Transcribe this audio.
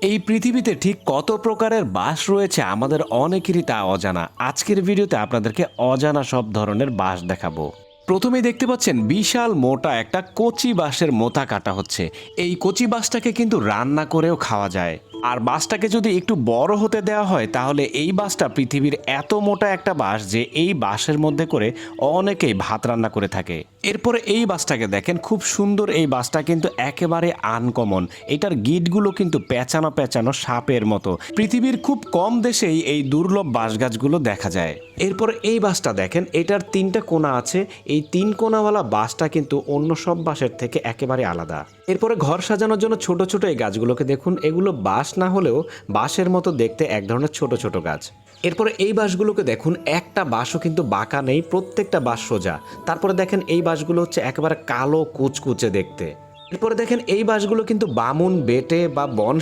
এই পৃথিবীতে ঠিক কত প্রকারের বাঁশ রয়েছে আমাদের অনেকেরই তা অজানা। আজকের ভিডিওতে আপনাদেরকে অজানা সব ধরনের বাঁশ দেখাবো। প্রথমেই দেখতে পাচ্ছেন বিশাল মোটা একটা কচি বাঁশের মোতা কাটা হচ্ছে। এই কচি বাঁশটাকে কিন্তু রান্না করেও খাওয়া যায়। আর বাঁশটাকে যদি একটু বড় হতে দেওয়া হয় তাহলে এই বাঁশটা পৃথিবীর এত মোটা একটা বাঁশ যে এই বাঁশের মধ্যে করে অনেকেই ভাত রান্না করে থাকে। এরপরে এই বাঁশটাকে দেখেন, খুব সুন্দর। এই বাঁশটা কিন্তু একেবারে আনকমন। এটার গিঁটগুলো কিন্তু পেঁচানো পেঁচানো সাপের মতো। পৃথিবীর খুব কম দেশেই এই দুর্লভ বাঁশ গাছগুলো দেখা যায়। এরপরে এই বাঁশটা দেখেন, এটার তিনটা কোণা আছে। এই তিন কোণাওয়ালা বাঁশটা কিন্তু অন্য সব বাঁশের থেকে একেবারে আলাদা। এরপরে ঘর সাজানোর জন্য ছোট ছোট এই গাছগুলোকে দেখুন, এগুলো বাঁশ না হলেও বাঁশের মতো দেখতে এক ধরনের ছোট ছোট গাছ। এরপরে এই বাঁশগুলোকে দেখুন, একটা বাঁশও কিন্তু বাঁকা নেই, প্রত্যেকটা বাঁশ সোজা। তারপরে দেখেন এই বাঁশগুলো হচ্ছে একেবারে কালো কুচকুচে দেখতে। এরপরে দেখেন এই বাঁশগুলো কিন্তু বামুন বেটে বা বন